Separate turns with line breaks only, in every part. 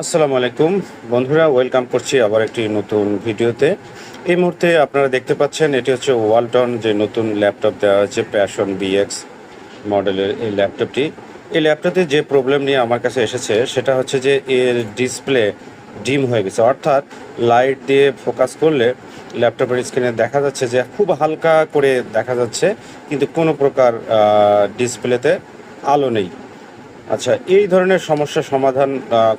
আসসালামু আলাইকুম বন্ধুরা, ওয়েলকাম করছি আবার একটি নতুন ভিডিওতে। এই মুহূর্তে আপনারা দেখতে পাচ্ছেন এটি হচ্ছে ওয়ালটন যে নতুন ল্যাপটপ দেওয়া হয়েছে প্যাশন বিএক্স মডেলের এই ল্যাপটপটি। এই ল্যাপটপে যে প্রবলেম নিয়ে আমার কাছে এসেছে সেটা হচ্ছে যে এর ডিসপ্লে ডিম হয়ে গেছে, অর্থাৎ লাইট দিয়ে ফোকাস করলে ল্যাপটপের স্ক্রিনে দেখা যাচ্ছে যে খুব হালকা করে দেখা যাচ্ছে, কিন্তু কোনো প্রকার ডিসপ্লেতে আলো নেই। আচ্ছা, এই ধরনের সমস্যার সমাধান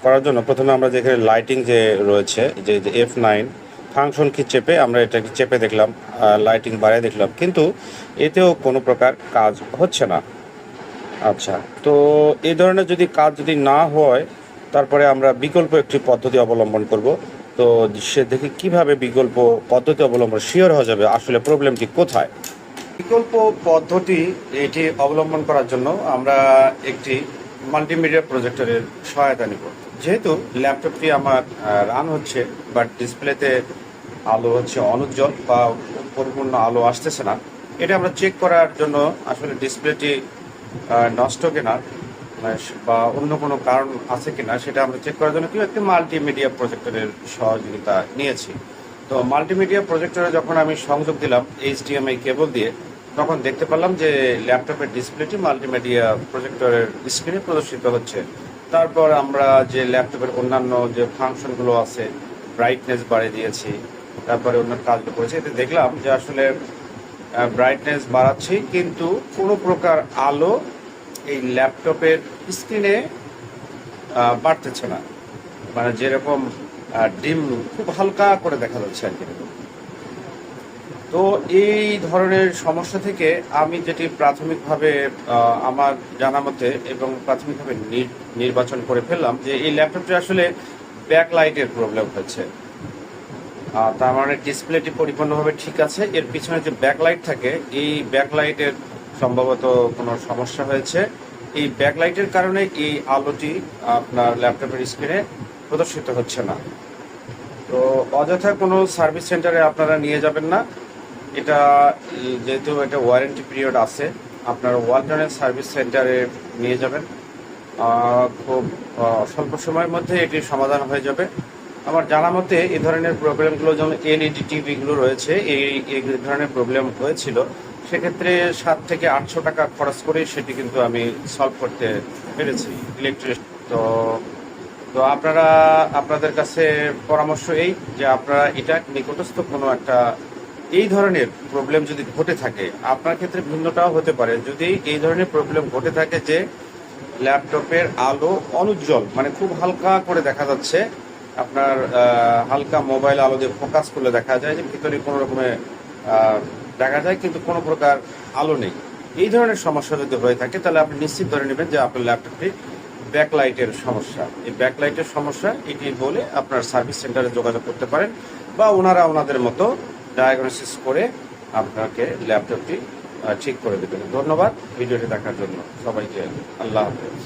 করার জন্য প্রথমে আমরা যেখানে লাইটিং যে রয়েছে যে F9 ফাংশন কি চেপে আমরা এটাকে চেপে দেখলাম, লাইটিং বাড়িয়ে দেখলাম, কিন্তু এতেও কোনো প্রকার কাজ হচ্ছে না। আচ্ছা, তো এই ধরনের যদি না হয় তারপরে আমরা বিকল্প একটি পদ্ধতি অবলম্বন করব। তো সে দেখি কিভাবে বিকল্প পদ্ধতি অবলম্বন শিওর হয়ে যাবে আসলে প্রবলেমটি কোথায়। বিকল্প পদ্ধতি এটি অবলম্বন করার জন্য আমরা একটি মাল্টিমিডিয়া প্রজেক্টরের সহায়তা নিব। যেহেতু ল্যাপটপটি আমার রান হচ্ছে, বাট ডিসপ্লেতে আলো হচ্ছে অনুজ্জ্বল বা পরিপূর্ণ আলো আসতেছে না, এটা আমরা চেক করার জন্য আসলে ডিসপ্লেটি নষ্ট কিনা বা অন্য কোনো কারণ আছে কিনা সেটা আমরা চেক করার জন্য একটি মাল্টিমিডিয়া প্রজেক্টরের সহযোগিতা নিয়েছি। তো মাল্টিমিডিয়া প্রজেক্টরে যখন আমি সংযোগ দিলাম HDMI কেবল দিয়ে, তখন দেখতে পেলাম যে ল্যাপটপের ডিসপ্লেটি মাল্টিমিডিয়া প্রজেক্টরের স্ক্রিনে প্রদর্শিত হচ্ছে। তারপর আমরা যে ল্যাপটপের অন্যান্য যে ফাংশনগুলো আছে, ব্রাইটনেস বাড়িয়ে দিয়েছি, তারপরে অন্য কাজগুলো করেছি, এতে দেখলাম যে আসলে ব্রাইটনেস বাড়াচ্ছি কিন্তু কোনো প্রকার আলো এই ল্যাপটপের স্ক্রিনে বাড়তেছে না। মানে যেরকম ডিম খুব হালকা করে দেখা যাচ্ছে আর কি। তো এই ধরনের সমস্যা থেকে আমি যেটি প্রাথমিকভাবে আমার জানা মতে এবং প্রাথমিকভাবে নির্বাচন করে ফেললাম যে এই ল্যাপটপটি আসলে ব্যাকলাইটের প্রবলেম হয়েছে। তার মানে ডিসপ্লেটি পরিপূর্ণভাবে ঠিক আছে, এর পিছনে যে ব্যাকলাইট থাকে এই ব্যাকলাইটের সম্ভবত কোনো সমস্যা হয়েছে। এই ব্যাকলাইটের কারণে এই আলোটি আপনার ল্যাপটপের স্ক্রিনে প্রদর্শিত হচ্ছে না। তো অযথা কোনো সার্ভিস সেন্টারে আপনারা নিয়ে যাবেন না। এটা যেহেতু এটা ওয়ারেন্টি পিরিয়ড আছে, আপনার ওয়ালটনের সার্ভিস সেন্টারে নিয়ে যাবেন। খুব স্বল্প সময়ের মধ্যে এটির সমাধান হয়ে যাবে। আমার জানা মতে এই ধরনের প্রবলেমগুলো যেমন LED টিভিগুলো রয়েছে, এই ধরনের প্রবলেম হয়েছিল, সেক্ষেত্রে 700 থেকে 800 টাকা খরচ করে সেটি কিন্তু আমি সলভ করতে পেরেছি ইলেকট্রিক। তো তো আপনাদের কাছে পরামর্শ এই যে আপনারা এটা নিকটস্থ কোনো একটা এই ধরনের প্রবলেম যদি ঘটে থাকে, আপনার ক্ষেত্রে ভিন্নটাও হতে পারে, যদি এই ধরনের প্রবলেম ঘটে থাকে যে ল্যাপটপের আলো অনুজ্জ্বল মানে খুব হালকা করে দেখা যাচ্ছে, আপনার হালকা মোবাইল আলো দিয়ে ফোকাস করলে দেখা যায় যে ভিতরে কোনো রকমের দেখা যায় কিন্তু কোনো প্রকার আলো নেই, এই ধরনের সমস্যা যদি হয়ে থাকে তাহলে আপনি নিশ্চিত ধরে নেবেন যে আপনার ল্যাপটপটি ব্যাকলাইটের সমস্যা। এই ব্যাকলাইটের সমস্যা এটি বলে আপনার সার্ভিস সেন্টারে যোগাযোগ করতে পারেন, বা ওনারা ওনাদের মতো ডায়াগনোসিস করে আপনাকে ল্যাপটপটি ঠিক করে দেবেন। ধন্যবাদ ভিডিওটি দেখার জন্য সবাইকে। আল্লাহ হাফেজ।